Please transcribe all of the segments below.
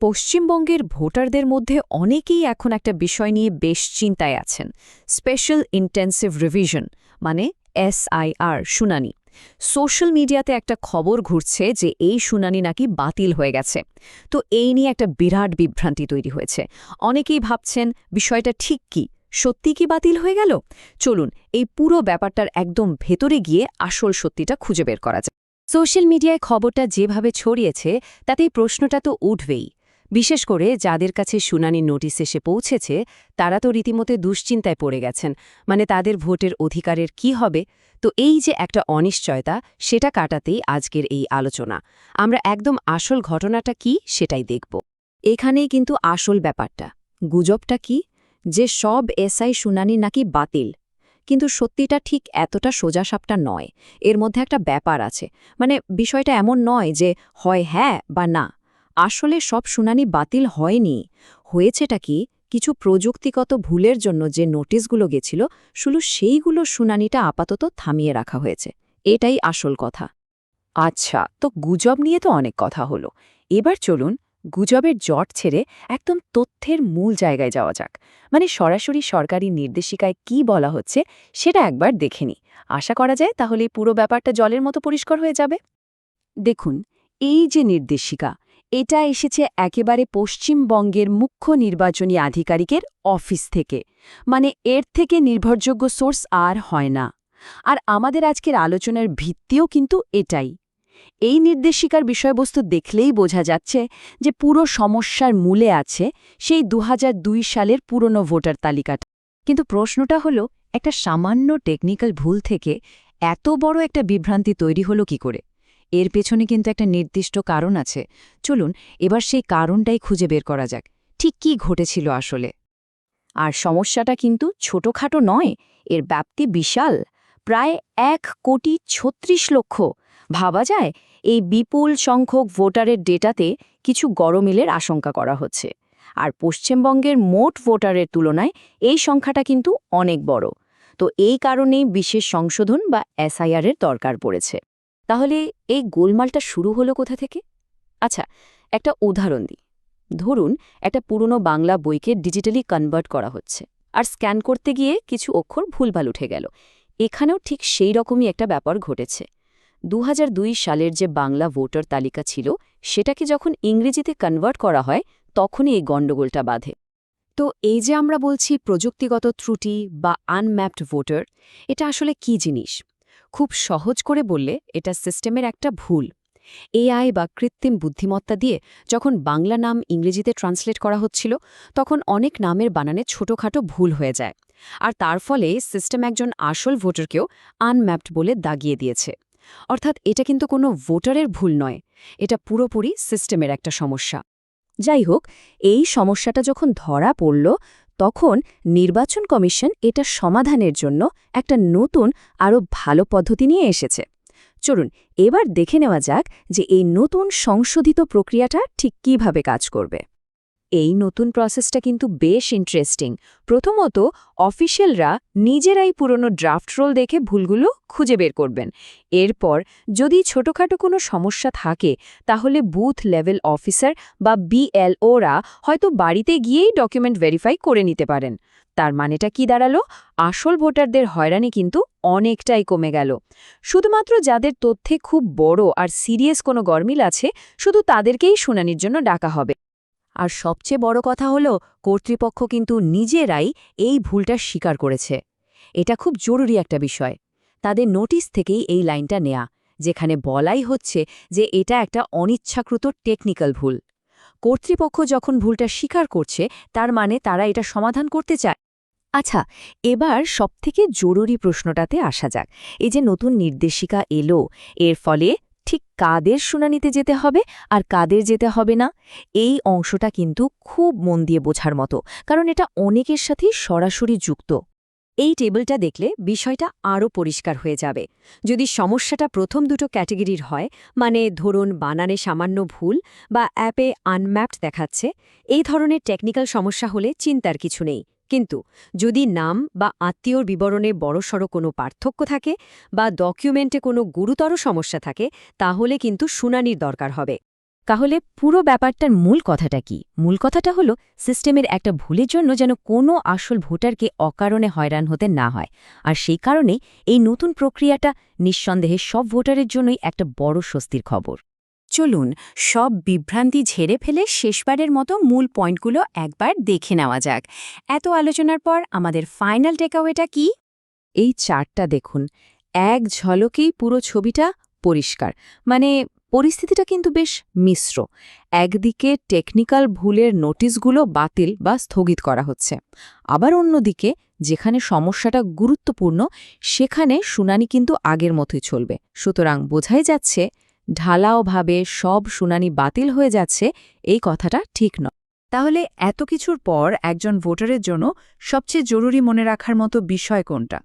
পশ্চিমবঙ্গের ভোটারদের মধ্যে অনেকেই এখন একটা বিষয় নিয়ে বেশ চিন্তায় আছেন। স্পেশাল ইন্টেন্সিভ রিভিশন মানে এসআইআর শুনানি। সোশ্যাল মিডিয়াতে একটা খবর ঘুরছে যে এই শুনানি নাকি বাতিল হয়ে গেছে। তো এই নিয়ে একটা বিরাট বিভ্রান্তি তৈরি হয়েছে। অনেকেই ভাবছেন বিষয়টা ঠিক কি, সত্যি কি বাতিল হয়ে গেল? চলুন এই পুরো ব্যাপারটার একদম ভেতরে গিয়ে আসল সত্যিটা খুঁজে বের করা যায়। সোশ্যাল মিডিয়ায় খবরটা যেভাবে ছড়িয়েছে তাতেই প্রশ্নটা তো উঠবেই। বিশেষ করে যাদের কাছে শুনানির নোটিশ এসে পৌঁছেছে তারা তো রীতিমতো দুশ্চিন্তায় পড়ে গেছেন, মানে তাদের ভোটের অধিকারের কি হবে। তো এই যে একটা অনিশ্চয়তা, সেটা কাটাতেই আজকের এই আলোচনা। আমরা একদম আসল ঘটনাটা কি সেটাই দেখব। এখানেই কিন্তু আসল ব্যাপারটা। গুজবটা কি? যে সব এসআই শুনানি নাকি বাতিল। কিন্তু সত্যিটা ঠিক এতটা সোজাসাপটা নয়। এর মধ্যে একটা ব্যাপার আছে। মানে বিষয়টা এমন নয় যে হয় হ্যাঁ বা না। আসলে সব শুনানি বাতিল হয়নি। হয়েছেটা কি, কিছু প্রযুক্তিগত ভুলের জন্য যে নোটিশগুলো গেছিল শুধু সেইগুলো শুনানিটা আপাতত থামিয়ে রাখা হয়েছে। এটাই আসল কথা। আচ্ছা, তো গুজব নিয়ে তো অনেক কথা হলো। এবার চলুন গুজবের জট ছেড়ে একদম তথ্যের মূল জায়গায় যাওয়া যাক। মানে সরাসরি সরকারি নির্দেশিকায় কি বলা হচ্ছে সেটা একবার দেখে নিই। আশা করা যায় তাহলে এই পুরো ব্যাপারটা জলের মতো পরিষ্কার হয়ে যাবে। দেখুন, এই যে নির্দেশিকা, এটা এসেছে একেবারে পশ্চিমবঙ্গের মুখ্য নির্বাচনী আধিকারিকের অফিস থেকে। মানে এর থেকে নির্ভরযোগ্য সোর্স আর হয় না। আর আমাদের আজকের আলোচনার ভিত্তিও কিন্তু এটাই। এই নির্দেশিকার বিষয়বস্তু দেখলেই বোঝা যাচ্ছে যে পুরো সমস্যার মূলে আছে সেই ২০০২ সালের পুরনো ভোটার তালিকাটা। কিন্তু প্রশ্নটা হলো, একটা সামান্য টেকনিক্যাল ভুল থেকে এত বড় একটা বিভ্রান্তি তৈরি হলো কি করে? এর পেছনে কিন্তু একটা নির্দিষ্ট কারণ আছে। চলুন এবার সেই কারণটাই খুঁজে বের করা যাক। ঠিক কি ঘটেছিল আসলে? আর সমস্যাটা কিন্তু ছোটখাটো নয়, এর ব্যাপ্তি বিশাল। প্রায় ১,৩৬,০০,০০০। ভাবা যায় এই বিপুল সংখ্যক ভোটারের ডেটাতে কিছু গরমিলের আশঙ্কা করা হচ্ছে। আর পশ্চিমবঙ্গের মোট ভোটারের তুলনায় এই সংখ্যাটা কিন্তু অনেক বড়। তো এই কারণেই বিশেষ সংশোধন বা এসআইআর এর দরকার পড়েছে। তাহলে এই গোলমালটা শুরু হলো কোথা থেকে? আচ্ছা, একটা উদাহরণ দিই। ধরুন একটা পুরনো বাংলা বইকে ডিজিটালি কনভার্ট করা হচ্ছে, আর স্ক্যান করতে গিয়ে কিছু অক্ষর ভুলভাল উঠে গেল। এখানেও ঠিক সেই রকমই একটা ব্যাপার ঘটেছে। ২০০২ সালের যে বাংলা ভোটার তালিকা ছিল সেটাকে যখন ইংরেজিতে কনভার্ট করা হয় তখনই এই গণ্ডগোলটা বাধে। তো এই যে আমরা বলছি প্রযুক্তিগত ত্রুটি বা আনম্যাপড ভোটার, এটা আসলে কি জিনিস? খুব সহজ করে বললে এটা সিস্টেমের একটা ভুল। এআই বা কৃত্রিম বুদ্ধিমত্তা দিয়ে যখন বাংলা নাম ইংরেজিতে ট্রান্সলেট করা হচ্ছিল, তখন অনেক নামের বানানে ছোটখাটো ভুল হয়ে যায়। আর তার ফলে সিস্টেম একজন আসল ভোটারকেও আনম্যাপড বলে দাগিয়ে দিয়েছে। অর্থাৎ এটা কিন্তু কোনো ভোটারের ভুল নয়, এটা পুরোপুরি সিস্টেমের একটা সমস্যা। যাই হোক, এই সমস্যাটা যখন ধরা পড়ল তখন নির্বাচন কমিশন এটা সমাধানের জন্য একটা নতুন আরও ভালো পদ্ধতি নিয়ে এসেছে। চলুন এবার দেখে নেওয়া যাক যে এই নতুন সংশোধিত প্রক্রিয়াটা ঠিক কিভাবে কাজ করবে। এই নতুন প্রসেসটা কিন্তু বেশ ইন্টারেস্টিং। প্রথমত, অফিশিয়ালরা নিজেরাই পুরনো ড্রাফট রোল দেখে ভুলগুলো খুঁজে বের করবেন। এরপর যদি ছোটখাটো কোনো সমস্যা থাকে তাহলে বুথ লেভেল অফিসার বা বিএলওরা হয়তো বাড়িতে গিয়েই ডকুমেন্ট ভেরিফাই করে নিতে পারেন। তার মানেটা কি দাঁড়ালো? আসল ভোটারদের হয়রানি কিন্তু অনেকটাই কমে গেল। শুধুমাত্র যাদের তথ্যে খুব বড় আর সিরিয়াস কোনো গরমিল আছে শুধু তাদেরকেই শুনানির জন্য ডাকা হবে। আর সবচেয়ে বড় কথা হলো, কর্তৃপক্ষ কিন্তু নিজেরাই এই ভুলটা স্বীকার করেছে। এটা খুব জরুরি একটা বিষয়। তাদের নোটিশ থেকেই এই লাইনটা নেয়া, যেখানে বলাই হচ্ছে যে এটা একটা অনিচ্ছাকৃত টেকনিক্যাল ভুল। কর্তৃপক্ষ যখন ভুলটা স্বীকার করছে তার মানে তারা এটা সমাধান করতে চায়। আচ্ছা, এবার সবথেকে জরুরি প্রশ্নটাতে আসা যাক। এই যে নতুন নির্দেশিকা এলো, এর ফলে ঠিক কাদের শুনানিতে যেতে হবে আর কাদের যেতে হবে না, এই অংশটা কিন্তু খুব মন দিয়ে বোঝার মতো, কারণ এটা অনেকের সাথেই সরাসরি যুক্ত। এই টেবিলটা দেখলে বিষয়টা আরও পরিষ্কার হয়ে যাবে। যদি সমস্যাটা প্রথম দুটো ক্যাটেগরির হয়, মানে ধরুন বানানে সামান্য ভুল বা অ্যাপে আনম্যাপড দেখাচ্ছে, এই ধরনের টেকনিক্যাল সমস্যা হলে চিন্তার কিছু নেই। কিন্তু যদি নাম বা আত্মীয়র বিবরণে বড়সড় কোনো পার্থক্য থাকে বা ডকুমেন্টে কোনো গুরুতর সমস্যা থাকে, তাহলে কিন্তু শুনানির দরকার হবে। তাহলে পুরো ব্যাপারটার মূল কথাটা কি? মূল কথাটা হলো সিস্টেমের একটা ভুলের জন্য যেন কোনো আসল ভোটারকে অকারণে হয়রান হতে না হয়। আর সেই কারণে এই নতুন প্রক্রিয়াটা নিঃসন্দেহে সব ভোটারের জন্যই একটা বড় স্বস্তির খবর। চলুন সব বিভ্রান্তি ঝেড়ে ফেলে শেষবারের মতো মূল পয়েন্টগুলো একবার দেখে নেওয়া যাক। এত আলোচনার পর আমাদের ফাইনাল টেকঅ্যাওয়েটা কি? এই চার্টটা দেখুন, এক ঝলকেই পুরো ছবিটা পরিষ্কার। মানে পরিস্থিতিটা কিন্তু বেশ মিশ্র। একদিকে টেকনিক্যাল ভুলের নোটিশগুলো বাতিল বা স্থগিত করা হচ্ছে, আবার অন্যদিকে যেখানে সমস্যাটা গুরুত্বপূর্ণ সেখানে শুনানি কিন্তু আগের মতোই চলবে। সুতরাং বোঝাই যাচ্ছে ঢালাওভাবে সব শুনানি বাতিল হয়ে যাচ্ছে এই কথাটা ঠিক নয়। তাহলে এত কিছুর পর একজন ভোটারের জন্য সবচেয়ে জরুরি মনে রাখার মতো বিষয় কোনটা?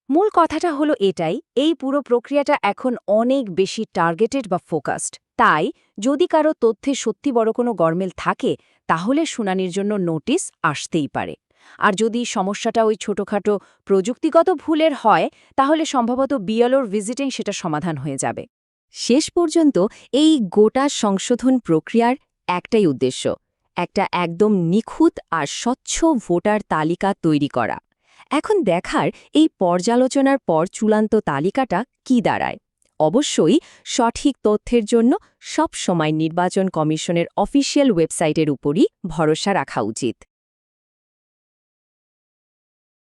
মূল কথাটা হলো এটাই, এই পুরো প্রক্রিয়াটা এখন অনেক বেশি টার্গেটেড বা ফোকাসড। তাই যদি কারো তথ্যে সত্যি বড় কোনো গরমিল থাকে তাহলে শুনানির জন্য নোটিশ আসতেই পারে। আর যদি সমস্যাটা ওই ছোটখাটো প্রযুক্তিগত ভুলের হয় তাহলে সম্ভবত বিএলওর ভিজিটিং সেটা সমাধান হয়ে যাবে। শেষ পর্যন্ত এই গোটা সংশোধন প্রক্রিয়ার একটাই উদ্দেশ্য, একটা একদম নিখুঁত আর স্বচ্ছ ভোটার তালিকা তৈরি করা। এখন দেখার এই পর্যালোচনার পর চূড়ান্ত তালিকাটা কি দাঁড়ায়। অবশ্যই সঠিক তথ্যের জন্য সব সময় নির্বাচন কমিশনের অফিসিয়াল ওয়েবসাইটের উপরই ভরসা রাখা উচিত।